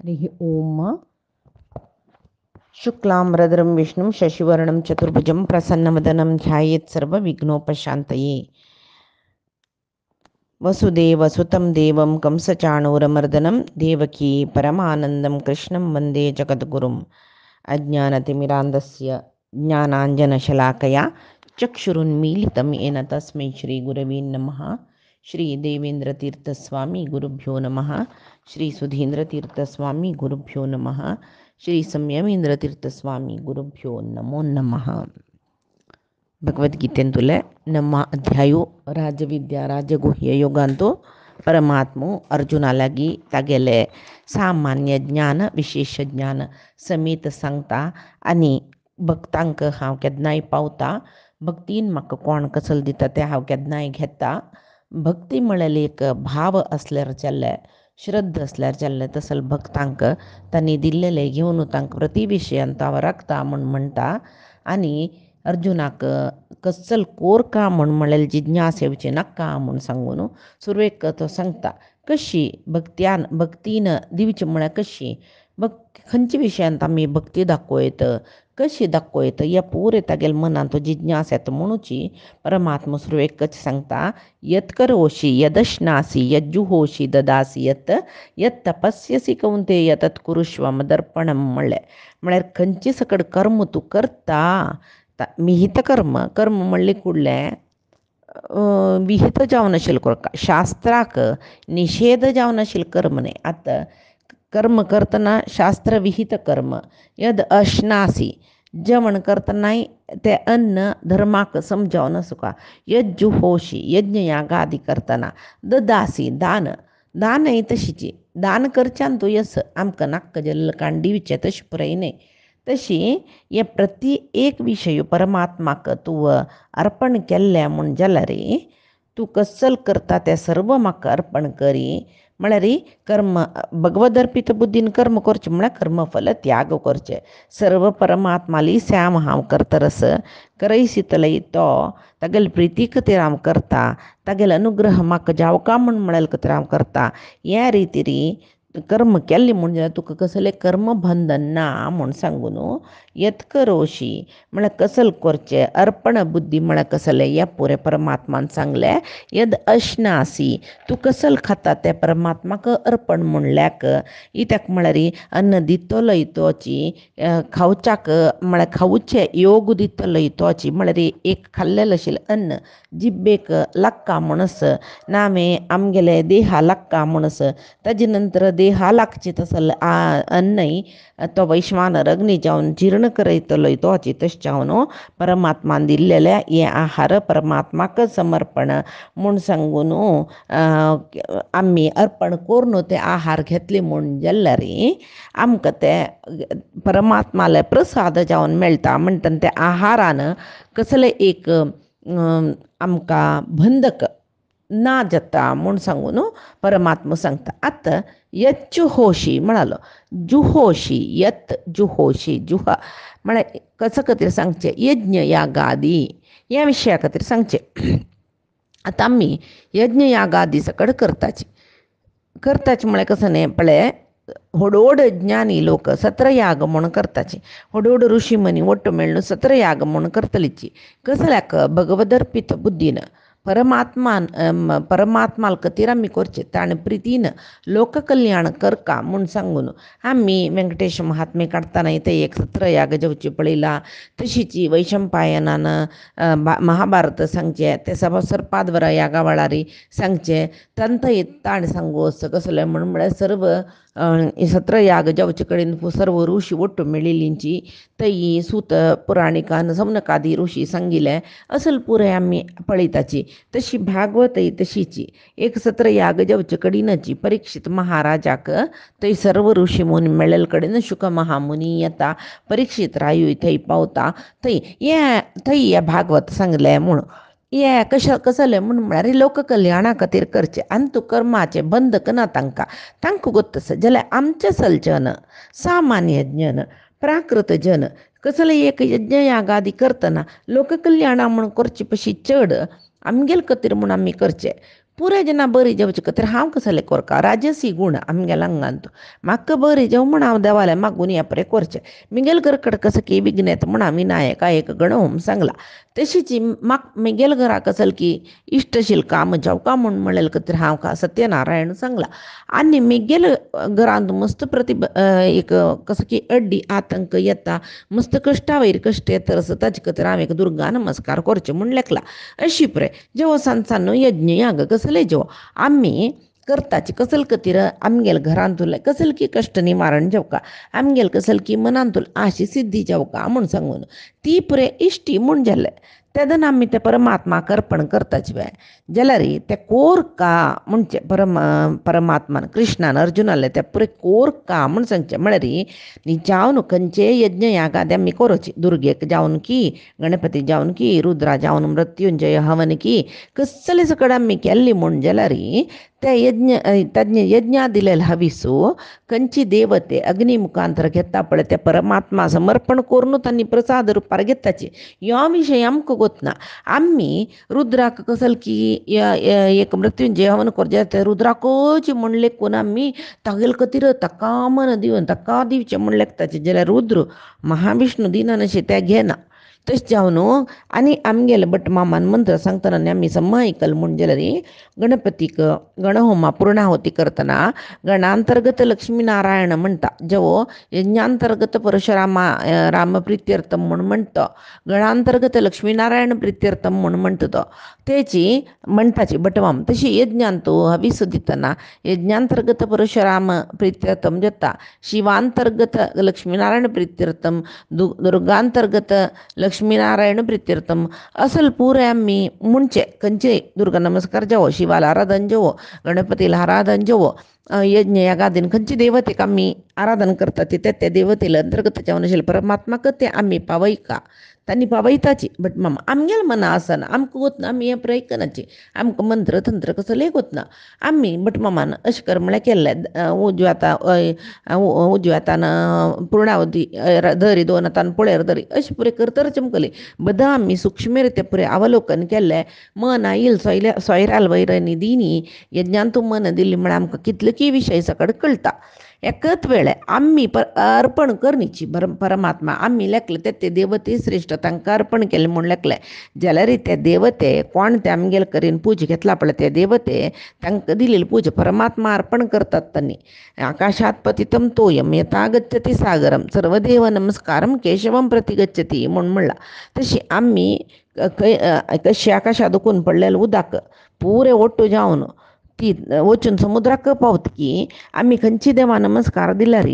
हरिः ओम। शुक्लाम्बरधरं विष्णुं शशिवर्णं चतुर्भुजं प्रसन्नवदनं ध्यायेत् सर्वविघ्नोपशान्तये। वसुदेवसुतं देवं कंसचाणूरमर्दनं देवकी परमानन्दं कृष्णं वन्दे जगद्गुरुम्। अज्ञानतिमिरान्धस्य ज्ञानाञ्जनशलाकया चक्षुरुन्मीलितं येन तस्मै श्रीगुरवे नमः। श्रीदेवेन्द्रतीर्थस्वामी गुरुभ्यो नमः। श्रीसुधीन्द्रतीर्थस्वामी गुरुभ्यो नमः। ಶ್ರೀ ಸಂಯಮೇಂದ್ರ ಸ್ವಾಮಿ ಗುರುಭ್ಯೋ ನಮೋ ನಮಃ. ಭಗವದ್ಗೀತೆಂತುಲೆ ನಮ್ಮ ಅಧ್ಯಾಯು ರಾಜವಿದ್ಯಾ ರಾಜಗುಹ್ಯ योगांतो परमात्मो अर्जुनालागी तागेले सामान्य ज्ञान विशेष ज्ञान समेत सांगता आणि भक्तांक हांव केन्नाय पावता. भक्तीन म्हाका कोण कसल दिता ते हांव केन्नाय घेता. भक्ती म्हळ्यार एक भाव असल्यार जाल्ले, श्रद्धा असल्यार जाल्ले. तसल भक्तांक तांणी दिल्लेले घेवन तांकां प्रतिविशयान हांव राखता म्हूण म्हणटा. आनी अर्जुनाक कसल कोरका म्हळ्यार जिज्ञास येवचें नाका म्हूण सांगून सुरवेक तो सांगता कशी भक्तीन दिवचें म्हळ्यार कशी खंयच्या विशयांत आमी भक्ती दाखोयत, कशी दाखोयत ह्या पुरे तागेल्या मनांत तो जिज्ञास येता म्हणूची परमात्मा सुरवेक सांगता यत् करोषि यदश्नासि यज्जुहोषि ददासि यत् तपस्यसि कौन्तेय तत् कुरुष्व मदर्पणम म्हळ्यार खंयचे सकट कर्म तूं करता. विहित कर्म म्हणले कुडलें विहित जावन आशिल्लें करता, शास्त्राक निषेध जावन आशिल्लें कर्म न्ही. आतां कर्म करतना शास्त्र विहित कर्म यद अश्नासी जेवण करतनाय ते अन्न धर्माक समजावन सुका. यज्जुहोशी यज्ञ यागादी करतना ददासी दानय तशीची दान करच्यान तूं यस आमकां नाक्क जल्ल काण दिवचें तशें पुराय न्ही. तशी हे प्रती एक विशय परमात्माक तूं अर्पण केल्लें म्हूण जाल्यार तूं कसल करता तें सर्व म्हाका अर्पण करी. म्हळ्यार कर्म भगवद अर्पित बुद्धीन कर्म करचें म्हळ्यार कर्मफल त्याग करचें. सर्व परमात्माली श्याम हांव करतरस करयसितलय तो तागेले प्रिती खातीर हांव करता, तागेले अनुग्रह म्हाका जावका म्हळ्यार खातीर हांव करता. ह्या रितीन कर्म केल्ली म्हूण जाल्यार तुका कसलें कर्म बंधन ना म्हूण सांगून यत् करोशी म्हळ्यार कसल करचें. अर्पण बुद्धी म्हळ्यार कसलें ह्या पुरे परमात्मान सांगलें. यद अश्नासी तूं कसल खाता तें परमात्माक अर्पण म्हणल्याक इत्याक म्हळ्यार अन्न दितलोय तोची खावच्याक म्हळ्यार खावचें योग दितलोय तोची. म्हळ्यार एक खाल्लेलें आशिल्लें अन्न जिब्बेक लागता म्हणस नामे आमगेले देहा लागता म्हणस ताजे नंतर देहा लागचे तसल अन्नय तो वैश्वानर अग्नी जावन जीर्ण करयतलोय तोची. तशें जावन परमात्मान दिल्लेले हे आहार परमात्माक समर्पण म्हूण सांगून आमी अर्पण करून ते आहार घेतले म्हूण जाल्यार आमकां ते परमात्माले प्रसाद जावन मेळटा. म्हणटना ते आहारान कसले एक आमकां बंधक ना जाता म्हूण सांगून परमात्मा सांगता. आतां यज्जुहोशी म्हणालो जुहोशी यत् जुहोशी जुहा म्हळ्यार कशा खातीर सांगचें यज्ञ यागादी ह्या विशया खातीर सांगचें. आतां आमी यज्ञ यागादी सकट करताची म्हळ्यार कसं न्ही पळय व्हड ज्ञानी लोक सत्रयाग म्हूण करताची. व्हड ऋषी मनी ಒಟ್ಟು मेळून सत्रयाग म्हूण करतलीची. कसल्याक भगवदर्पित बुद्धीन परमात्माल खातीर आमी करचें ताणे प्रितीन लोक कल्याण करका म्हूण सांगून आमी व्यंकटेश महात्मे काडटना थंय एक सत्रयाग जेवची पळयला. तशीच वैशंपायनान महाभारत सांगचें ते सर्पाद्वर यागा वेळार सांगचें तांतय ताणे सांगू कसलें म्हळ्यार सर्व सत्रयाग जेवचे कडेन सर्व ऋषी ಒಟ್ಟು मेळिल्लींची थंय सूत पुराणिकान सौनकादी ऋषी सांगिल्लें असल पुरे आमी पळयताची. तशी भागवतय तशीची एक सत्रयाग जेवचे कडेनची परीक्षित महाराजाक थंय सर्व ऋषी मुनी मेळिल्ले कडेन शुक महामुनी येता. परीक्षित रायूय थंय पावता. थंय हे भागवत सांगलें म्हूण हे कसलें म्हूण म्हळ्यार लोक कल्याणा खातीर करचें. आनी तूं कर्माचें बंधक ना तांकां गोत्तस जाल्यार आमचे सलचन सामान्य जन प्राकृत जन कसलें एक यज्ञ यागादी करतना लोक कल्याणा म्हूण करचें पशी चड आमगेले खातीर म्हूण आमी करचें. पुरे जना बरी जेवचे तर हांव कसले कोरका राजसी गुण आमगेला हांगांत म्हाका बरी जेव म्हण हांव देवाले मागून येपरे करचें मिगेल घरकड कसं की विघ्नेत म्हण विनायका एक गण होम सांगला तशीच म्हाक मिगेल घरा कसल की इष्टशील काम जेवका म्हण म्हणलें तर हांव का सत्यनारायण सांगला आनी मिगेल घरांत मस्त एक कसं की अड्डी आतंक येता मस्त कश्टा वयर कश्ट येता असं ताजे खातीर हांव एक दुर्गा नमस्कार करचें म्हण लेखला अशी पळय जेव सांजसान यज्ञ याग कसले जेव आम्ही करताची कसल खातीर आमगेल घरांत उरले कसल की कश्ट निवारण जेवका आमगेल कसल की मनांत आशी सिद्धी जेवका म्हूण सांगून ती पुरे इश्टी म्हूण जाले तेदन आमी ते परमात्माक अर्पण करताचे वेळ जाल्यार ते कोर का म्हणचे परमात्मान कृष्णान अर्जुनाले ते पुरे कोर का म्हूण सांगचे म्हळ्यार नी जावन खंयचे यज्ञ यागाद आमी करची दुर्गेक जावन की गणपती जावन की रुद्रा जावन मृत्युंजय हवन की कसले सकड आमी केल्ली म्हूण जाल्यार ते यज्ञा दिलेले हविसू खंयची देवते अग्नी मुखांतर घेता पळय ते परमात्मा समर्पण करून तांणी प्रसाद रुपार घेताचे ह्यो विशय आमकां गोतना आमी रुद्राक कसल की एक मृत्युंजय हवन करचे ते रुद्राकच म्हण लेखून आमी तागेल खातीर ताका मन दिवन ताका दिवचें म्हण लेखताचे जाल्यार रुद्र महाविष्णू दिनान अशें ते घेना तशें जावन आनी आमगेले भट मामान मंत्र सांगतना आमी सम्मा आयकल म्हण जाल्यार गणपतीक गणहोमा पूर्णाहुती करतना गणांतर्गत लक्ष्मी नारायण म्हणटा जेवो यज्ञांतर्गत परशुरामा राम प्रित्यर्थम म्हूण म्हणटा गणांतर्गत लक्ष्मीनारायण प्रित्यर्थम म्हूण म्हणटा तो तेची म्हणटाची भटमाम तशी यज्ञांत हविस दितना यज्ञांतर्गत परशुराम प्रित्यर्थम जाता शिवांतर्गत लक्ष्मीनारायण प्रित्यर्थम दुर्गांतर्गत लक्ष्मीनारायण प्रित्यर्थम असल पुरे आमी म्हणचे खंयचे दुर्गा नमस्कार जावो शिवाला आराधन जावो गणपतीला आराधन जावो यज्ञ यागादीन खंयची देवतेक आमी आराधन करता ते देवतेला अंतर्गत जावन आशिल्ले परमात्माक ते आमी पावयका तांणी पावयताची बट मामा आमगेल मना आसना आमकां गोतना आमी हें प्रयत्नाची आमकां मंत्र तंत्र कसलेंय गोतना आमी बट मामान अशें कर म्हळ्यार केल्लें उजव्या हातान पूर्णावती धरी दोन हातान पळयर धरी अशें पुरे करतर चमकली बदां आमी सूक्ष्म रित्या पुरे अवलोकन केल्लें मन आईल सोयराल वैरनी दिनी यज्ञान तूं मन दिल्ली म्हळ्यार आमकां कितले की विशय सकड कळटा एकच वेळे आम्ही अर्पण करनीची परमात्मा आम्ही लेखले ते देवते श्रेष्ठ तांकां अर्पण केले म्हूण लेखले जाल्यार ते देवते कोण ते आमगेल करीन पूज घेतला पळय ते देवते तांकां दिलेली पूज परमात्मा अर्पण करतात तांणी आकाशात पतितम तोयम यथा गच्छति सागरम सर्वदेव नमस्कारम केशवम प्रति गच्छति म्हूण म्हणला तशी आम्ही कशी आकाशात दुखून पडलेलं उदक पुरे ओट्टू जावन ती वचून समुद्राक पावतकी आमी खंयची देवा नमस्कार दिल्यार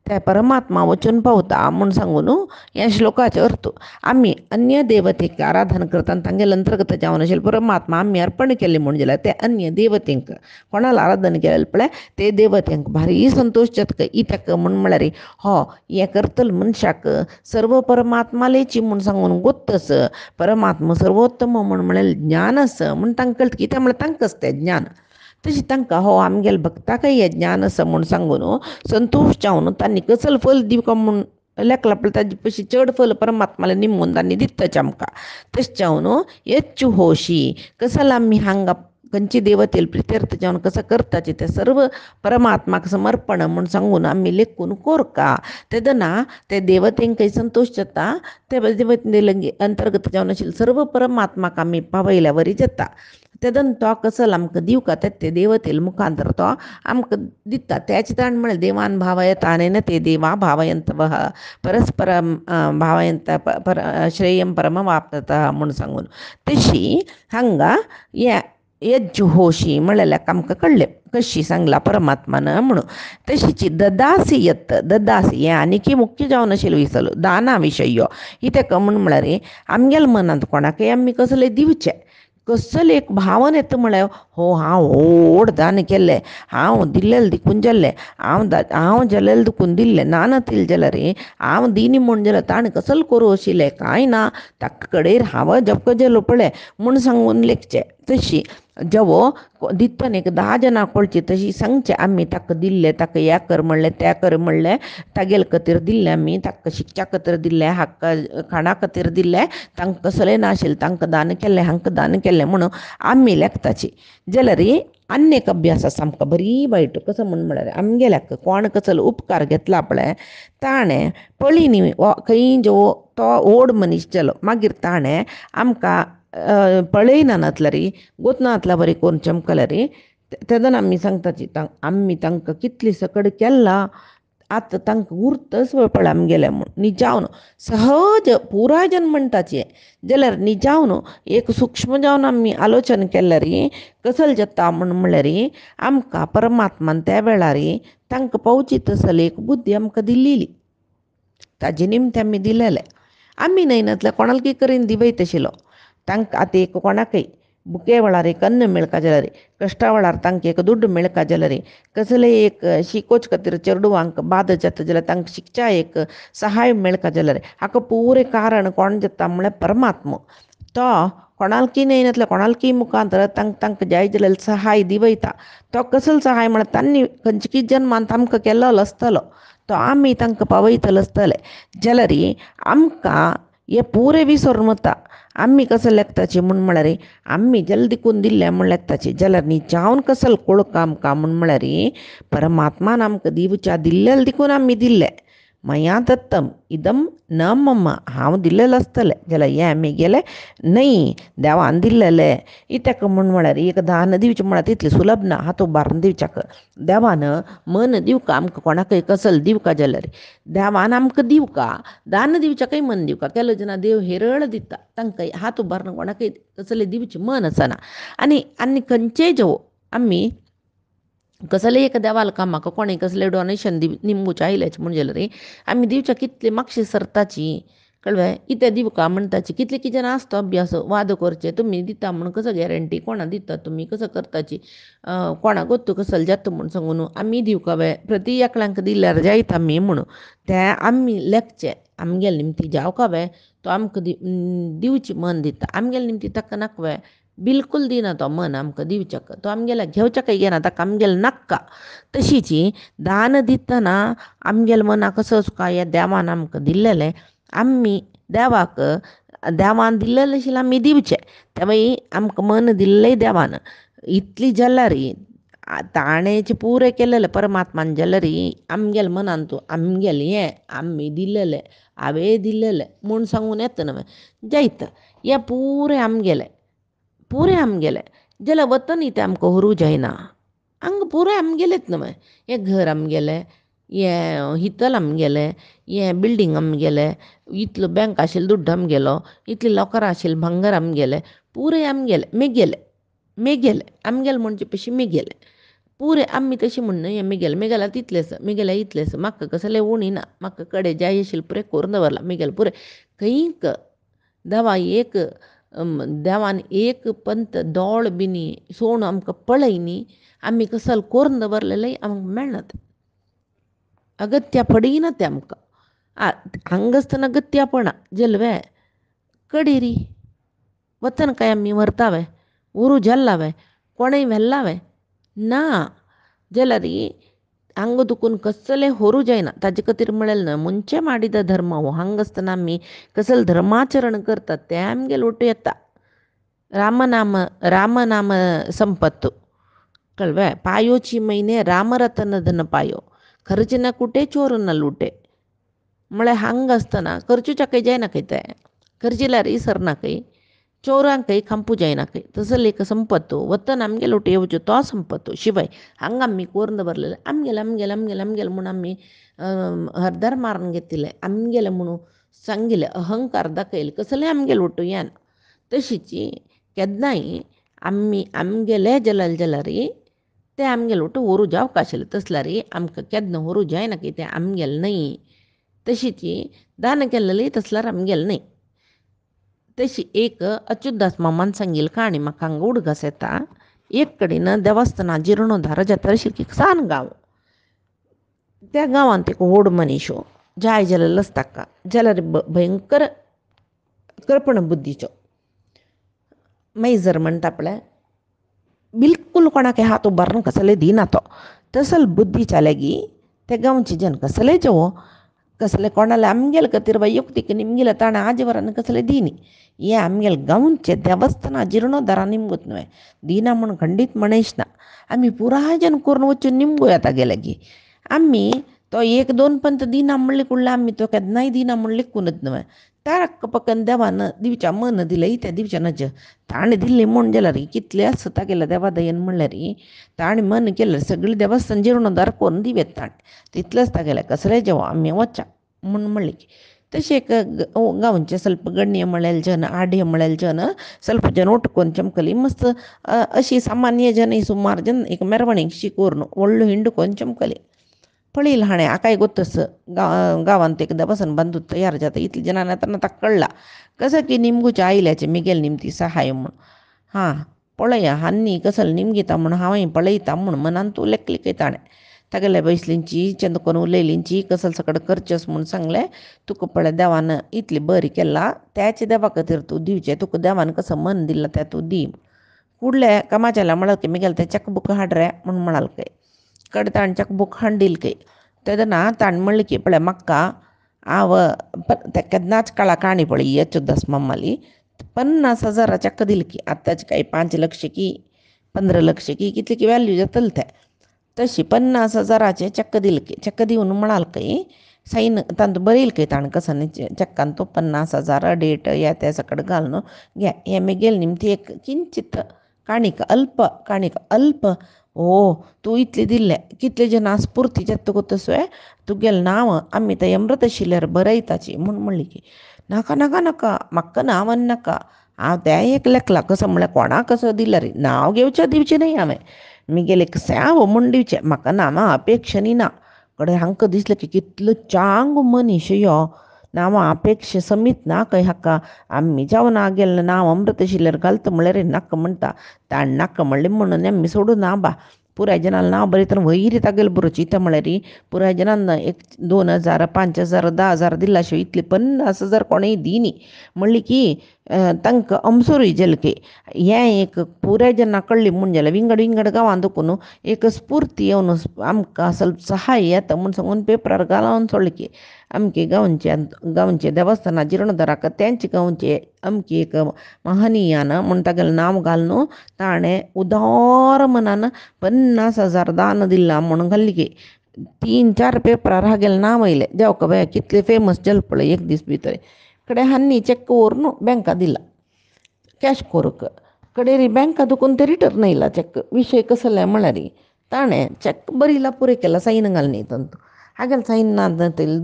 ते परमात्मा वचून पावता म्हूण सांगून ह्या श्लोकाचो अर्थ आमी अन्य देवतेक आराधन करता तांगेले अंतर्गत जावन आशिल्ले परमात्मा आमी अर्पण केले म्हूण जाल्यार ते अन्य देवतेंक कोणाला आराधन केलें पळय ते देवतेंक भारी संतोश जातका इतक म्हूण म्हळ्यार हें करतले मनशाक सर्व परमात्मा लेची म्हूण सांगून गोत्तस परमात्मा सर्वोत्तम म्हूण म्हळ्यार ज्ञानस म्हूण तांकां कळटा कित्याक म्हळ्यार तांकांच तें ज्ञान तशी तांकां आमगेल भक्ताकय हें ज्ञान आसा म्हूण सांगून संतोश जावन तांणी कसल फल दिवका म्हूण लेखला पळय ताजे पयशी चड फल परमात्माला निमून तांणी दिताचे आमकां तशें जावन येच्चू होशी कसल आमी हांगा खंयची देवतेल प्रित्यर्थ जावन कसं करताचे ते सर्व परमात्माक समर्पण म्हूण सांगून आमी लेखून कोरका तेदना ते देवतेंकय संतोष जाता ते देवते अंतर्गत जावन आशिल्ले सर्व परमात्माक आमी पावयल्या वरी जाता तेदन तो कसल आमकां दिवका ते देवतेल मुखांतर तो आमकां दिता त्याच ताण म्हळ्यार देवान भावयत आनेन ते देवा भावयंत वह परस्परम भावयंत श्रेयम परमवाप्तता म्हूण सांगून तशी हांगा यज्जुहोशी म्हळ्यार आमकां कळ्ळें कशी सांगला परमात्मान म्हणून तशीची ददासी ददासी हें आनीक मुख्य जावन आशिल्लो विसरलो दाना विशय इतक म्हळ्यार आमगेल्या मनांत कोणाकय आमी कसलें दिवचें कसले एक भावन येता म्हळ्यार हांव व्हड दान केल्लें हांव दिल्लें दिकून जाल्लें हांव जाल्लें दुखून दिल्लें ना नातील जाल्यार हांव दिनी म्हूण जाल्यार ताणें कसल करूं आशिल्लें कांय ना ताका कडेन हांव जपको जालो पळय म्हूण सांगून लेखचें तशी जेवो दित्तन एक 10 जणां कोळची तशी सांगचे आम्ही ताका दिल्ले ताका ह्या कर म्हणलें त्या कर म्हणलें तागेले खातीर दिल्लें आमी ताका शिकच्या खातीर दिल्लें हाका खाणा खातीर दिल्लें तांकां कसलें नाशिल्लें तांकां दान केल्लें हांकां दान केल्लें म्हणून आमी लेखताची जाल्यार अन्य एक अभ्यास आसा आमकां बरी वायट कसो म्हळ्यार आमगेल्याक कोण कसलो उपकार घेतला पळय ताणें पळयनी खंय जो तो व्हड मनीस जालो मागीर ताणें आमकां पळयना नातल्यारी गोतनातल्या बरी कोण चमकल्यारी तेदन आमी सांगताची आमी तांकां कितली सकड केला आतां तांकां उरतच पळय आमगेलें म्हूण निजावन सहज पुराय जन म्हणटाचे जाल्यार निजावन एक सूक्ष्म जावन आमी आलोचन केल्यार कसले जाता म्हणल्यार आमकां परमात्मान त्या वेळार तांकां पावची तसली एक बुद्धी आमकां दिल्ली ताजे निमतें आमी दिलेलें आमी न्हयनातल्या कोणाल करीन दिवयत आशिल्लो तांकां आतां एक कोणाकय बुके वेळार एक अन्न मेळका जाल्यार कश्टा वेळार तांकां एक दुड्ड मेळका जाल्यार कसले एक शिकोच खातीर चेडवांक बाद जाता जाल्यार तांकां शिकच्या एक सहाय मेळका जाल्यार हाका पुरे कारण कोण जाता म्हळ्यार परमात्मा तो कोणालकी न्हयनातल्या कोणालकी मुखांतर तांकां जाय जाल्यार सहाय दिवयता तो कसलो सहाय म्हळ्यार तांणी खंयची जन्मांत आमकां केल्लो आसतलो तो आमी तांकां पावयतले आसतले जाल्यार आमकां हे पुरे विसरून वता आमी कसं लेखताची म्हळ्यार आमी जल्दी करून दिल्लें म्हूण लेखताची जाल्यार निजावन कसलो कोळ काम म्हळ्यार परमात्मान आमकां दिवच्या दिल्लें देखून आमी दिल्लें मया दत्तम इदम न मम हांव दिल्लें आसतलें जाल्यार हें आमी गेलें न्हय देवान दिल्लेलें इत्याक म्हळ्यार एक दान दिवचें म्हळ्यार तितलें सुलभ ना हात उबारून दिवच्याक देवान मन दिवका आमकां कोणाकय कसलें दिवका जाल्यार देवान आमकां दिवका दान दिवच्याकय मन दिवका केलो जना देव हेरळ दिता तांकां हात उबारून कोणाकय कसलें दिवचें मन आसना आनी खंयचेय जेवो आमी कसलें एक देवाल कामाक कोणें कसलें डोनेशन निमगुच्या आयल्याचें म्हणजे जाल्यार आमी दिवच्या कितली मागशी सरताची कळ्ळें कितें दिवका म्हणटाची कितले कितें आसता अभ्यास वाद करचे तुमी दिता म्हूण कसो गॅरंटी कोणा दिता तुमी कसो करताची कोणा गोत्तू कसलो जाता म्हूण सांगून आमी दिवका प्रती एकल्यांक दिल्यार जायत आमी म्हणून तें आमी लेखचें आमगेले निमती जावका तो आमकां दिवची मन दिता आमगेले निमती ताका नाका बिलकुल दिना तो मन आमकां दिवच्याक तो आमगेल्या घेवच्याकय घेना ताका आमगेलें नाका तशीच दान दितना आमगेलें मना कसो आसता हें देवान आमकां दिल्लेलें आमी देवान दिल्लेलें आशिल्लें आमी दिवचें तें आमकां मन दिल्लें देवान इतली जाल्यार ताणें पुरें केलेलें परमात्मान जाल्यार आमगेल्या मनान तूं आमगेलें हें आमी दिल्लेलें हांवें दिल्लेलें म्हूण सांगून येता न्हय जायत हें पुरें आमगेलें जाल्यार वता न्ही तें आमकां हरू जायना हांगा पुरें आमगेलेंच न्हय हें घर आमगेलें हें हितल आमगेलें हें बिल्डींग आमगेलें इतलो बँक आशिल्लो दुड्ड आमगेलो इतली लॉकरां आशिल्लें भांगर आमगेलें पुरें आमगेलें मेगेलें आमगेलें म्हणजे पयशे मेगेलें पुरें आमी तशें म्हणून हें मेगेलें तितलेंच मेगेलें इतलेंच म्हाका कसलें उणी ना म्हाका कडेन जाय आशिल्लें पुरें करून दवरलां मेगेलें पुरें खंयक देवान एक पंत दोळ बिनी सोण आमकां पळय न्ही आमी कसलो करून दवरलेलें आमकां मेळनात अगत्या पडिना तें आमकां हांगासतना अगत्या पडना जल्वे कडेरी वतन काय आमी व्हरता उरू जाल्ला कोणें व्हेल्ला ना जाल्यार हांगा दुखून कसलें होरू जायना ताजे खातीर म्हळें न्हय मुंचे माडिद धर्म हो हांगासतना आमी कसलें धर्माचरण करतात तें आमगेलें उठू येता रामनाम संपत्तू कळ्ळें पायोची मैने रामरतन धन पायो खर्च ना कुठे चोर न लुटे म्हळ्यार हांगा आसतना खर्चूच्याकय जायना खंय तें खर्चिल्यार इसरना खंय चोरांकय खांपू जायना खंय तसलें एक संपत्तू वतन आमगेलो उठे येवच्यो तो संपत्तू शिवाय हांगा आमी करून दवरलेलें आमगेलें म्हणून आमी हरदार मारून घेतिल्लें आमगेलें म्हणून सांगिल्लें अहंकार दाखयले कसलें आमगेलें उठू येना तशीच केन्नाय आमी आमगेलें जाल्यार तें आमगेलें उठू व्हरू जावपा आशिल्लें तसल्यार आमकां केन्ना व्हरू जायना की तें आमगेलें न्हय तशीच दान केल्लें तसल्यार आमगेलें न्हय तशी एक अच्युतदास मामान सांगिल्ली काणी म्हाका हांगा उडगास येता एक कडेन देवस्थानां जिर्णोद्धार जाता आशिल्ली की सान गांव त्या गांवांत एक व्हड मनीस जाय जाल्यार आसता ताका जाल्यार भयंकर कृपण बुद्धीचो मेजर म्हणटा पळय बिलकुल कोणाके हात उबारून कसले दिना तो तसल बुद्धी चालेगी ते गांवचे जन कसले जेवो कसले कोणाला आमगेल कतिर युक्तिक निमगेल ताणे आजवरान कसले दिनी ये आमगेल गांवचे देवस्थान जीर्णोद्धारा निमगूत न्हय दिना म्हण खंडीत म्हणेश ना आम्ही पुराजन करून वचून निमगू येता गेले की आम्ही तो एक दोन पंत दिना म्हणले कुठला आम्ही तो केन्नाय दिना म्हणले कुणत न्हय तारक्क पक्कन देवान दिवच्या मन दिलंय त्या दिवच्यानच ताणे दिल्ली म्हण गेला रे कितले असता गेलं देवा दयन म्हणले रे ताणे मन केलं सगळी देवस्थान जीर्णोद्धार करून दिवेत ताण तितलंच ता गेलं कसले जेव्हा आम्ही वच्चा म्हण म्हणले की तसे एक गावचे ಸ್ವಲ್ಪ ಗಣ್ಯ ಮಳೆಲ್ ಜನ ಆಡ್ಯ ಮಳೆಲ್ ಜನ ಸ್ವಲ್ಪ ಜನ ಒಟ್ಕೊಂಡು ಚಮಕಲಿ ಮಸ್ತ್ अशी सामान्य जन सुमार जन एक ಮೆರವಣಿಗೆ शिकोरनु ಒಳ್ಳು ಹಿಂಡುಕೊಂಡು चमकली पळील हाणे आकाय गोतस गावांत एकदा बसन बांधू तयार जाता इतली जनांना त्यांना कळला कसं की निमगूच्या आईल्याचे मिगेल निमती सहाय म्हण हां पळया हान्नी कसल निमगीता म्हण हांव पळयता म्हण मनान तू लेखली ताणे तगले बैसलींची चंदकोन उलयलींची कसल सकड करचस म्हूण सांगले तुका पळय देवान इतली बरी केला त्याचे देवा खातीर तू दिवचे तुका देवान कसं मन दिला त्या तू दी कुडले कामाच्याला म्हळके मिगेल ते चकबुक हाड रे म्हण म्हणाल काय कಡೆ ತಾನು ಚಕ್ ಬುಕ್ ಹಂಡಿಲ್ಕೈ ತೆದನ ತಾನು ಮಳ್ಳಿಕೆ ಪಳೆ ಮಕ್ಕ ಆವ ತೆಕ್ಕದ್ನಾच काळा काणी पळी याचो दस मम्माली 50,000 चक्क दिल की आत्ताच काही 5 लक्ष की 15 लक्ष की कितली की व्हॅल्यू जातल त्या तशी 50,000चे चक्क दिल की चक्क देऊन म्हणाल काही सैन तांतू बरेल काही ताण कसं चक्कान तो 50,000 डेट या त्या सकड घालणं घ्या हे मी गेल निमती एक किंचित काणिक अल्प ओ तू इतले दिल्ले कितले जन स्फूर्तीच्यात गोतसोय तू गेल नाव आम्ही तर अमृत शिलेर बरयताची म्हणून म्हणली की नाका नाका नाका म्हाका नावन नाका हांव त्या एक लेखला कसं म्हणल्यार कोणाक कसं दिला रे नांव घेवचें दिवचें न्हय हांवें मी गेले कसाव म्हूण दिवचें म्हाका नांवां अपेक्षनी ना कडे हांकां दिसलें की कितलो चांग मनीस यो नांवां अपेक्षा समीत ना खंय हाका आम्ही जावन गेल्ले नांव अमृत शिलेर घालता म्हळ्यार नाका म्हणटा ताण नाका म्हणलें म्हणून आमी सोडून ना बा पुराय जनाला नांव बरयतना वयर तागेल बरोवची इता म्हळ्यार पुराय जनांना एक 2,000 5,000 10,000 दिला शिवाय इतले 50,000 कोणेय दिनी म्हणली की तांकां अमसोरूय जेलके हें एक पुराय जना कळ्ळी म्हूण जाल्यार विंगड गांवांत दुखून एक स्फूर्ती येवन आमकां ಸ್ವಲ್ಪ सहाय येता म्हूण सांगून पेपरार घालून सोडलें की अमके गांवचे देवस्थाना जीर्णोद्धाराक तेंचे गांवचे अमकी एक महनीयान म्हूण तागेलें नांव घालून ताणें उदार मनान 50,000 दान दिला म्हणून घाल्ली की 3-4 पेपरार हागेलें नांव येयलें देवका बाय कितले फेमस जल पळय एक दीस भितर कಡೆ हन्नी ಚೆಕ್ ಓರ್ನು ಬ್ಯಾಂಕ दिला कॅश कोरक कಡೆ ರೀ ಬ್ಯಾಂಕ दुखून ते रिटर्न येयला ಚೆಕ್ विषय कसले म्हळ्यार ताणें ಚೆಕ್ बरीला पुरे केला सैन घालनी ತಂತು हागेल सैन ना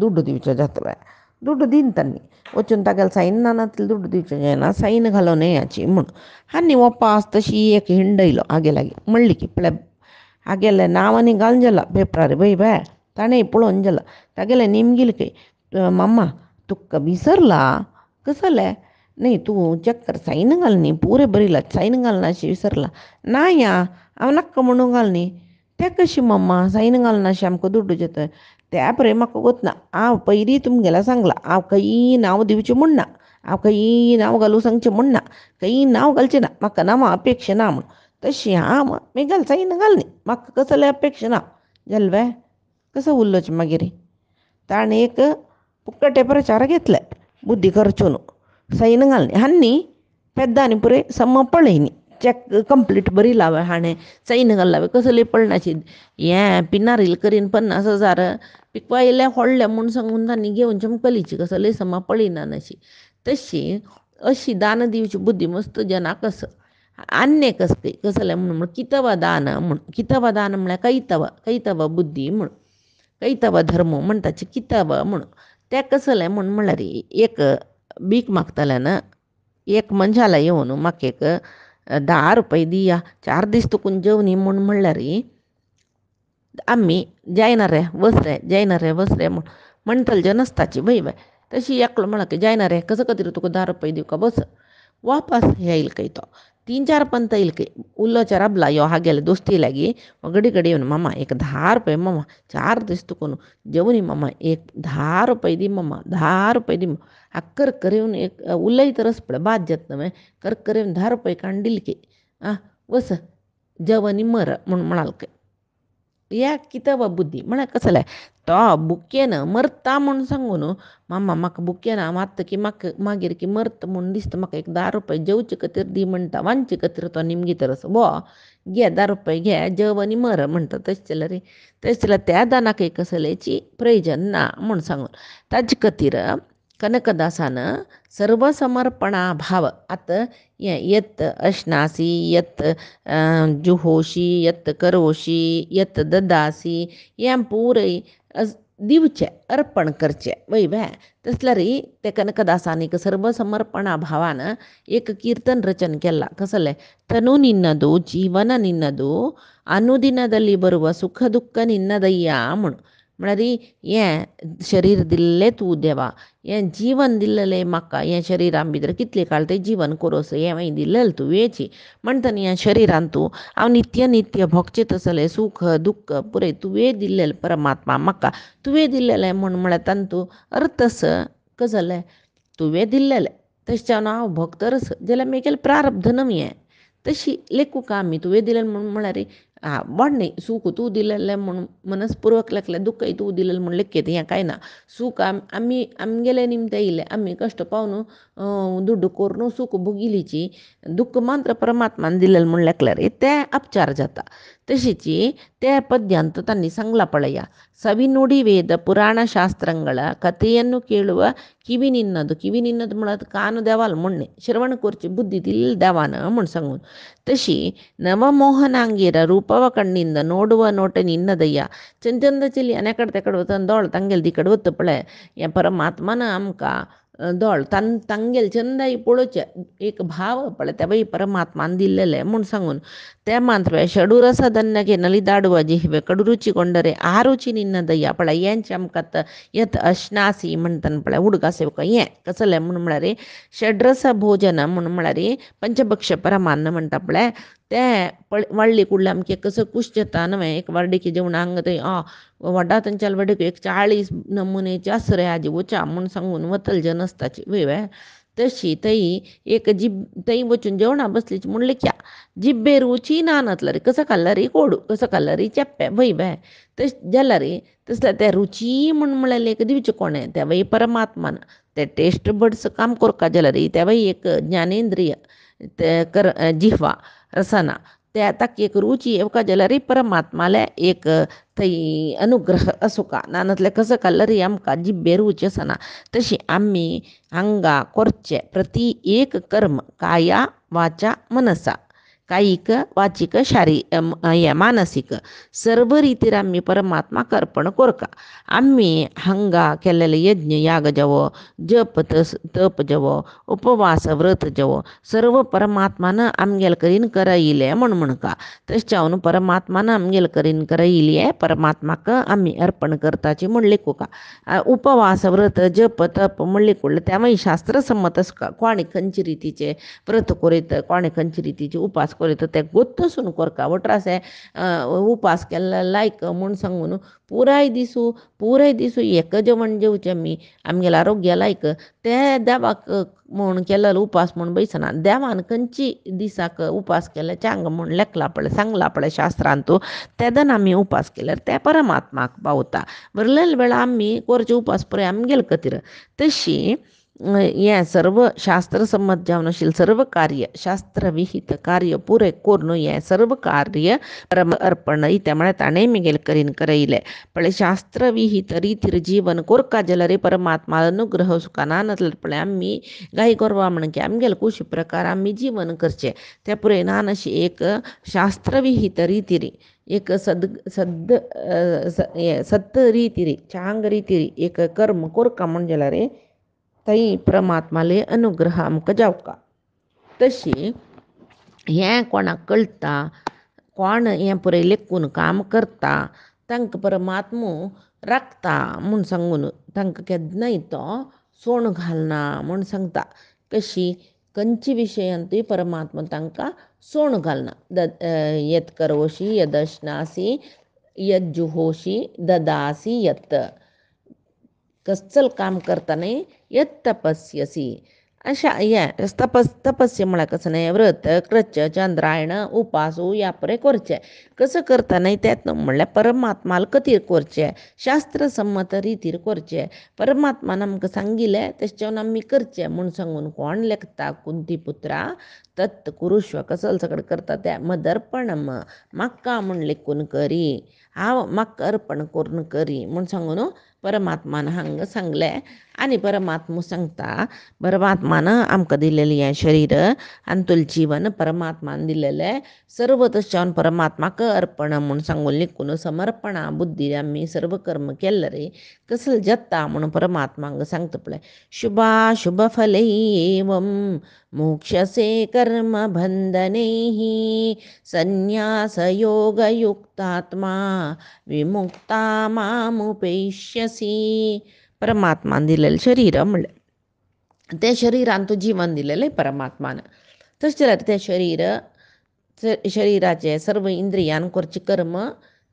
ದುಡ್ಡು दिवचें जाता बाय ದುಡ್ಡು दिन तांणी वचून तागेल सैन ना ದುಡ್ಡು दिवचें जायना सैन घालून येयाची म्हूण हान्नी वपास तशी एक हिंडयलो आगे लागी म्हणली की पळय हागेलें नांवांनी घालून जाला पेपरार बय बाय ताणें पळोवन जाला तागेलें निमगेल की मम्मा तुका विसरला कसले नाही तू चक्कर सैन घालनी पुरे बरीला सैन घालना अशी विसरला ना या हांव नाका म्हणून घालनी ते कशी मम्मा सैन घालना अशी आमकां दुड्डू जेता त्या परे म्हाका वतना हांव पयलीं तुमगेला सांगला हांव खंयी नांव दिवचें म्हूण ना हांव खंयी नांव घालूं सांगचें म्हूण ना खंयी नांव घालचें ना म्हाका नांवां अपेक्षा ना म्हूण तशी हांव मी घाल सैन घालनी म्हाका कसले अपेक्षा ना जालें बाय कसं उरलोचें मागीर ताणें एक पुक्कटे प्रचार घेतले बुद्धी खर्चून सैन घालनी हान्नी पेद्दांनी पुरे सम पळयनी चॅक कंप्लीट बरी लावय हाणें सैन घालावे कसली पळनाशी हें पिनारील करीन 50,000 पिकवा येयल्या व्हडल्या म्हूण सांगून तांणी घेवन चमकलीची कसली सम पळयना अशी तशी अशी दान दिवची बुद्धी मस्त जनाक आसा अन्य कसले म्हणून कितवा दान म्हूण कितवा दान म्हळ्यार कैतव बुद्धी म्हूण कैतव धर्म म्हणटाचे कितव म्हूण ते कसले म्हूण म्हळ्यार एक बीक मागताल्यान एक मनशाला येवन म्हाका एक 10 रुपये दिया 4 दीस तुकून जेवनी म्हूण म्हणल्यार आम्ही जायना रे वस रे म्हणटले जे नसताची वय बाय तशी एकलो म्हणा की जायना रे कसं खातीर तुका 10 रुपये दिवका बस वापस येईल काही तो 3-4 पंत येईल काही उल्लोच्या राबला यो हागेले दोस्ती लागी घडी येवन मामा एक 10 रुपये मामा 4 दीस तुकून जेवनी मामा एक 10 रुपये दी मामा 10 रुपये दी कर येवन एक उलय तरच पळय बाद जात न्हय कर येवन 10 रुपये काडून दिले की वस जवनी मर म्हणून म्हणाल काय या किताबा बुद्धी म्हणा कसलं आहे तो बुक्केनं मरता म्हणून सांगून मामा म्हाका बुक्केना मात्त की म्हाका मागीर की मरत म्हणून दिसता म्हाका एक 10 रुपये जेवचे खातीर दी म्हणटा वांचे खातीर तो निमगी तरस वो घे 10 रुपये घे जेव आनी मर म्हणटा तशें जाल्यार त्या दानाक एक कसलेची प्रयोजन ना म्हूण सांगून ताजे खातीर कनकदासान सर्वसमर्पणा भाव आतां यत् अश्नासी यत् जुहोशी यत् करोशी यत् ददासी हें पुरय दिवचें अर्पण करचें वय भे तसल्यार ते कनकदासान एक सर्वसमर्पणा भावान एक कीರ್ತन रचन केला कसले ತನು ನಿನ್ನದು ಜೀವನ ನಿನ್ನದು ಅನುದಿನದಲ್ಲಿ ಬರುವ ಸುಖ ದುಃಖ ನಿನ್ನದಯ್ಯ म्हण म्हळ्यार हें शरीर दिल्लें तूं देवा हें जीवन दिल्लें म्हाका हें शरिरां भितर कितले काळ तें जीवन कोरोस हें मागीर दिल्लें तुवेची म्हणटना ह्या शरिरान तूं हांव नित्य नित्य भोगचें तसलें सुख दुःख पुरय तुवें दिल्लें परमात्मा म्हाका तुवें दिल्लें म्हळ्यार तातूंत अर्थस कसलें तुवें दिल्लें तशें जावन हांव भोगतरस जाल्यार मेगेलें प्रारब्ध नमी हें तशी लेखूक आमी तुवें दिलें म्हणून म्हळ्यार व्हड न्ही सूख तूं दिलेलें म्हणून मनस्पूर्वक लेखलें दुख्खय तूं दिलेलें म्हणून लेखीत हें कांय ना सूख आमी आमगेले निमतें येयलें आमी कश्ट पावन दुड्ड करून सूख भोगिलीची दुख्ख मात्र परमात्मान दिलेलें म्हूण लेखल्यार ते अपचार जाता तशीच ते ಪದ್ಯಾಂತ ತನ್ನಿ ಸಂಗ್ಲ ಪಳೆಯ ಸವಿನುಡಿ ವೇದ ಪುರಾಣ ಶಾಸ್ತ್ರಗಳ ಕಥೆಯನ್ನು ಕೇಳುವ ಕಿವಿ ನಿನ್ನದು म्हणत कान देवाल म्हणणे श्रवण करची बुद्धी दिल देवान म्हण सांगून तशी ನವಮೋಹನಾಂಗಿರ ರೂಪವ ಕಣ್ಣಿಂದ ನೋಡುವ ನೋಟ ನಿನ್ನದಯ್ಯ ಚಂಚಂದ ಚಿಲಿ ಅನೆಕಡೆ ತೆಕಡೆ ವತಂದೋಳ ತಂಗೆಲ್ ದಿಕಡೆ वत पळय हें परमात्मान आमकां दोळ तांगेल चंदाई पळोवचें एक भाव पळय त्या बाई परमात्मान दिल्लेलें म्हूण सांगून ते ಮಾತ್ರವೇ ಷಡುರಸದನ್ನಗೆ ನಲಿದಾಡುವ ಜಿಹ್ವೆ ಕಡು ರುಚಿಗೊಂಡರೆ ಆ ರುಚಿ ನಿನ್ನದಯ್ಯ पळय हें आमकां यत अश्नासी म्हणटना पळय उडका सेवका हें कसलें म्हूण म्हळ्यार षड्रस भोजन म्हूण म्हळ्यार पंचभक्ष परमान्न म्हणटा पळय ते वाडली कुडले आमचे कसं कुश जाता न्हय एक वाडीकी जेवणां हांगा थंय व्हडा थंयच्या वाडीक एक 40 नमुनेची आस रे हाजी वचा म्हूण सांगून वतल जे नसताची वय तशी थंय एक थंय वचून जेवणां बसलीची म्हूण लेख्या जिब्बे रुची नानतलं कसं खाल्ला रे कोडू कसं खाल्ला रे चेप्पे वय तश जाल्यार तसल्या त्या रुची म्हळ्यार एक दिवचें कोणें त्या वय परमात्मान ते टेस्ट बड्स काम करता जाल्यार त्या वय एक ज्ञानेंद्रिय ते जिह्वा रसना त्या ताका एक रुची येवका जाल्यार परमात्माले एक थंय अनुग्रह असो का नानतलें कसं खाल्ला रे आमकां जिब्बे रुची आसना तशी आमी हांगा करचें प्रति एक कर्म काया वाचा मनसा कायिक वाचिक मानसीक सर्व रितीर आमी परमात्माक अर्पण करता आमी हांगा केल्लेले यज्ञ याग जावो जप तप जावो उपवास व्रत जावो सर्व परमात्मान आमगेल करीन करयिल्लें म्हणका तशें जावन परमात्मान आमगेल करीन करयिल्लें परमात्माक आमी अर्पण करताची म्हण लेखुका उपवास व्रत जप तप म्हणले कुडलें त्या मागीर शास्त्र संमत आसता कोणे खंयचे रितीचे व्रत करीत कोणे खंयचे रितीचे उपास करीत ते गोत्तसून करता वट्रासे उपास केल्ले लायक म्हूण सांगून पुराय दिसू एक जेवण जेवचें आमी आमगेलें आरोग्या लायक ते देवाक म्हूण केल्लो उपास म्हूण बैसना देवान खंयची दिसाक उपास केले चांग म्हूण लेखला पळय सांगला पळय शास्त्रांत तेदन आमी उपास केल्यार ते परमात्माक पावता उरलेले वेळा आमी करचे उपास पळय आमगेले खातीर तशी हें सर्व शास्त्र संमत जावन आशिल्लें सर्व कार्य शास्त्र विहित कार्य पुरे करून हें सर्व कार्य परम अर्पण ते म्हळ्यार ताणें मिगेल करीन करयलें पळय शास्त्र विहित रितीर जीवन कोरका जाल्यार परमात्मा अनुग्रह सुखाना नातले पळय आमी गाय गोरवां म्हण की आमगेले कुशी प्रकार आमी जीवन करचें ते पुरे नान अशी एक शास्त्र विहित रितीर एक सत्य रितीर चांग रितीर एक कर्म कोरका म्हण जाल्यार थंय परमात्माले अनुग्रह आमकां जावका तशी हें कोणाक कळटा कोण हें पुरय लेखून काम करता तांकां परमात्मो राखता म्हूण सांगून तांकां केन्नाय तो सोण घालना म्हूण सांगता कशी खंयचे विशयांतूय परमात्मा तांकां सोण घालना यत् करोशी यदश्नासी यज्जुहोशी ददासी यत् कसल काम करता न्ही यत् तपस्यसी अशा या तपस्या म्हळ्यार कसं नाही व्रत कृच चंद्रायण उपासू या परे करचे कसं करता नाही त्यात म्हणल्यार परमात्माला कथीर करचे शास्त्रसम्मत रितीर करचे परमात्मान आमकां सांगिल्लें तेच्यावन आमी करचे म्हूण सांगून कोण लेखता कुंती पुत्रा तत् कुरुश्व कसं सगळं करता त्या मदर्पणम म्हाका म्हूण लेखून करी हांव म्हाका अर्पण करून करी म्हूण सांगून परमात्मान हांगा सांगलें आनी परमात्मा सांगता परमात्मानं आमकां दिलेलें हें शरीर आनी तुजें जीवन परमात्मान दिलेलें सर्व तशावन परमात्माक अर्पण म्हूण सांगून लिखून समर्पणा बुद्धी आमी सर्व कर्म केलें रे कसलं जत्ता म्हणून परमात्मांक सांगता पळय शुभाशुभ फलै एवं मोक्षसे कर्म बंधनैः संन्यास योग युक्तात्मा विमुक्ता मामुपैष्यसि परमात्मान दिलेलं शरीर म्हणलें त्या शरिरान तूं जीवन दिलेलें परमात्मान तशें जाल्यार तें शरिराचे सर्व इंद्रियान करचे कर्म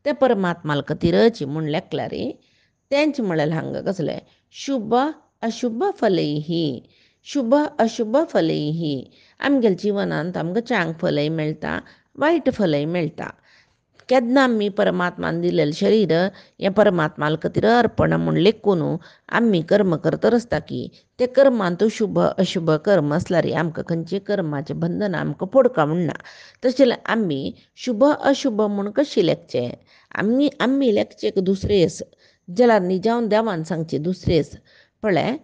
ते परमात्माला खातीरच म्हूण लेखला रे तेंच म्हळ्यार हांगा कसलें शुभ अशुभ फलैः शुभ अशुभ फलैः आमगेल्या जिवनांत आमकां चांग फलय मेळटा वायट फलय मेळटा केन्ना आमी परमात्मान दिलेलें शरीर हें परमात्माला खातीर अर्पण म्हूण लेखून आमी कर्म करता आसता की ते कर्मांत शुभ अशुभ कर्म आसल्यार आमकां खंयचे कर्माचें बंधन आमकां पडका म्हणना तशें जाल्यार आमी शुभ अशुभ म्हूण कशें लेखचें आमी लेखचें दुसरेस जाल्यार निजावन देवान सांगचें दुसरेस पळय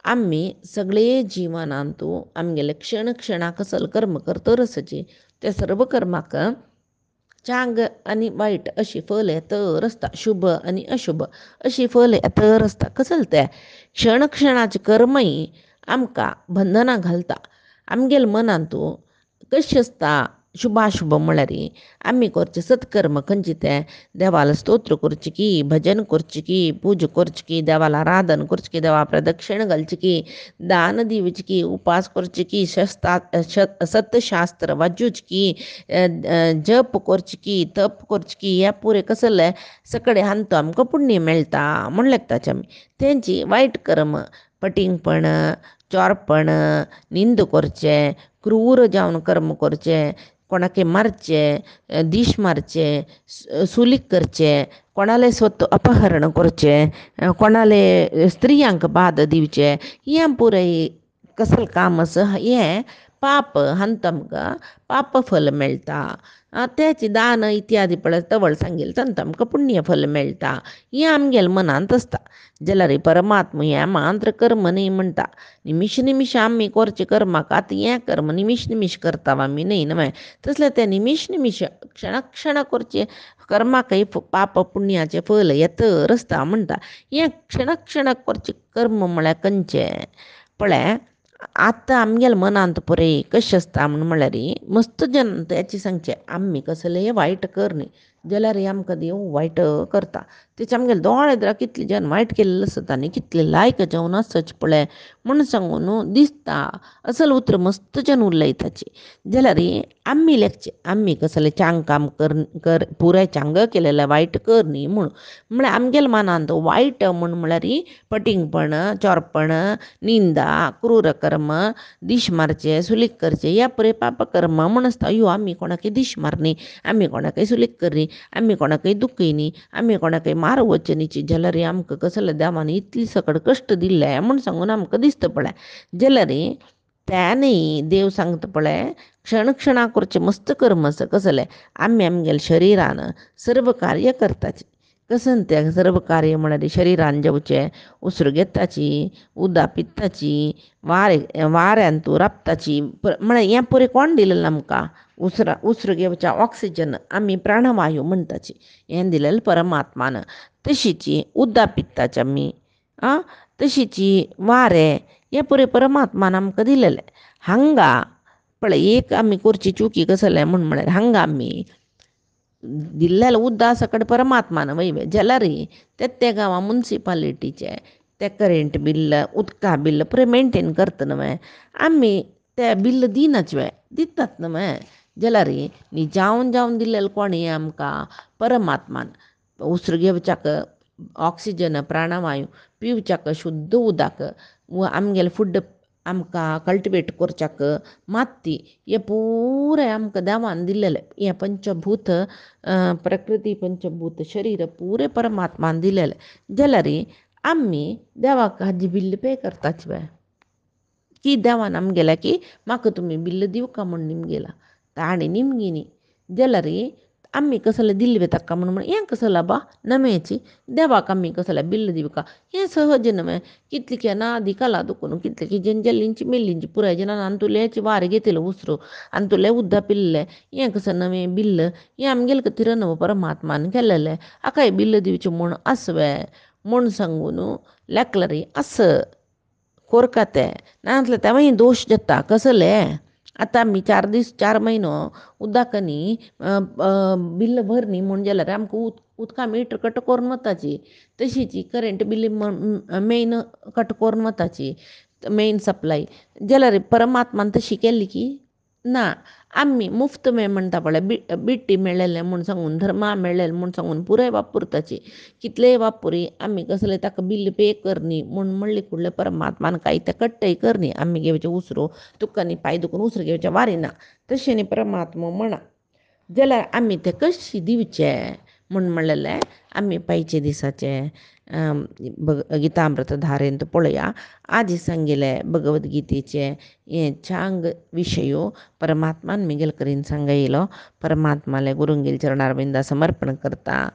आमी सगळे जिवनांत आमगेले क्षण क्षणाक कसले कर्म करता आसचे ते सर्व कर्माक चांग आनी वायट अशी फल येतर आसता शुभ आनी अशुभ अशी फल येतर आसता कसले ते क्षण क्षणाचे कर्मय आमकां बंधनां घालता आमगेल्या मनांत कशें आसता शुभाशुभ म्हळ्यार आमी करचे सत्कर्म खंयचे ते देवाला स्तोत्र करचे की भजन करचे की पूजा करचे की देवाला आराधन करचे की देवा प्रदक्षिण घालचे की दान दिवचे की उपास करचे की सत्यशास्त्र वाजूचे की जप करचे की तप करचे की हे पुरे कसले सगळे हांतो आमकां पुण्य मेळटा म्हूण लेखताचे आमी तेंची वायट कर्म पटिंगपण चोरपण निंद करचे क्रूर जावन कर्म करचे कोणाके मारचे दिश मारचे सुलीक करचे कोणाले स्वत अपहरण करचे कोणाले स्त्रियांक बाध दिवचे हें पुरय कसलें काम आसा हें पाप हांत आमकां पाप फल मेळटा तेच दान इत्यादी पळय तवळ सांगिल्लें तांत आमकां पुण्य फल मेळटा हें आमगेल्या मनांत आसता जाल्यार परमात्मा हें मात्र कर्म न्ही म्हणटा निमिश निमिश आमी करचे कर्माक आतां हें कर्म निमिश निमिश करता आमी न्ही न्हय तसलें तें निमिश निमिश क्षण क्षण करचे कर्माकय पाप पुण्याचें फल येतर आसता म्हणटा हें क्षण क्षण करचे कर्म म्हळ्यार खंयचे पळय आतां आमगेल्या मनांत पळय कशें आसता म्हळ्यार मस्त जन तेचे सांगचें आमी कसले वायट कर न्ही जाल्यार आमकां देव वायट करता तेचे आमगेले दोळे द्रा कितले जन वायट केल्ले आसता न्ही कितले लायक जावन आसच पळय म्हूण सांगून दिसता असल उतर मस्त जन उलयताचे जाल्यार आमी लेखचे आमी कसलें चांग काम कर पुराय चांग केलेलें वायट कर न्ही म्हळ्यार आमगेल्या मनांत वायट म्हळ्यार पटिंगपण चोरपण निंदा क्रूर कर्म दिश मारचे सुलीक करचे ह्या पुरे पाप कर्म म्हूण आसता अयो आमी कोणाकय दिश मारनी आमी कोणाकय सुलीक करनी आमी कोणाकय दुखयनी आमी कोणाकय मार वचनीची जाल्यार आमकां कसलें देवान इतली सकट कश्ट दिल्ले म्हूण सांगून आमकां दिसता पळय जाल्यार त्यानी देव सांगता पळय क्षण क्षणा करचे मस्त कर्म आसा कसलें आमी आमगेल्या शरिरान सर्व कार्य करताचे कसन तें सर्व कार्य म्हळ्यार शरिरान जेवचें उसरां घेताची उदक पिताची वाऱ्यान तूं राबताची म्हळ्यार हें पुरें कोण दिलेलें आमकां उसरां घेवच्या ऑक्सिजन आमी प्राणवायू म्हणटाची हें दिलेलें परमात्मान तशीची उदक पिताची आमी तशीची वारें हें पुरें परमात्मान आमकां दिलेलें हांगा पळय एक आमी करची चुकी कसलें म्हळ्यार हांगा आमी दिल्लेलें उदक सकट परमात्मान वयवे जाल्यार ते गांवां मुन्सिपालिटीचे ते करेंट बिल्ल उदका बिल्ल पुरे मेंटेन करता न्हय आमी ते बिल्ल दिनाच वे दितात न्हय जाल्यार न्ही जावन दिल्लेलें कोणी आमकां परमात्मान उसरां घेवच्याक ऑक्सिजन प्राणवायू पिवच्याक शुद्ध उदक आमगेलें फूड आमकां कल्टिवेट करच्याक माती हे पुरें आमकां देवान दिलेलें. हें पंचभूत प्रकृती पंचभूत शरीर पुरें परमात्मान दिलेलें. जाल्यार आमी देवाक हाजी बिल्ल पे करताच बाय. की देवान आमगेल्या की म्हाका तुमी बिल्ल दिवका म्हूण निमगेला. ताणी निमगिनी जाल्यार आमी कसले दिल्ले ताका म्हणून हें कसला बा नमेची देवाक आमी कसला बिल्ल दिवका हें सहज नमे. कितलिके नादी कला दुखून कितलिके जंजलींची मिल्लींची पुराय जनान अंतुलेची वार घेतले उसरू अंतुले उद्दा पिल्ले हें कसं नवें बिल्ल हें आमगेल तिरनव परमात्मान केलेलें आकाय बिल्ल दिवचें म्हूण आसवे म्हूण सांगून लेकलरी असं कोरकाते नातले तेव्हाही दोष जाता कसले. आतां आमी 4 दीस 4 म्हयनो उदकांनी बिल्ल भरनी म्हूण जाल्यार आमकां उदका मिटर कट करून वताची. तशीच करंट बिल्ली मेन कट करून वताची मेन सप्लाय. जाल्यार परमात्मान तशी केली की ना. आमी मुफ्त मे म्हणटा पळय बिट्टी मेळ्ळेलें म्हूण सांगून धर्मा मेळ्ळेलें म्हूण सांगून पुराय वापरताची. कितलेय वापुरी आमी कसले ताका बिल्ल पे करनी म्हूण म्हणले फुडले परमात्मान कांय ते कट्टय करनी आमी घेवचे उसरो तुका न्ही पांय दुखून उसरो घेवचे वारिना. तशें न्ही परमात्मा म्हणा. जाल्यार आमी ते कशी दिवचे म्हूण म्हणलेलें आमी पांयचे दिसाचे गीतामृत धारेंत पळया. आजी सांगिल्ले भगवत गीतेचे हें चांग विशयो परमात्मान मिगेल करीन सांगयलो. परमात्माले गुरुंगेल चरणारविंदा समर्पण करता.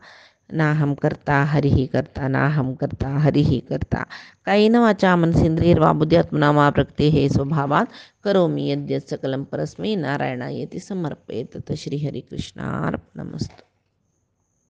ना हम करता हरिही करता ना हम करता हरिही करता. कायेन वाचा मनसेंद्रियर्वा बुद्ध्यात्मना वा प्रकृतेः स्वभावात् करोमि यद्यत् सकलं परस्मै नारायणायेति समर्पयेत्. श्री हरिकृष्णार्पणमस्तु.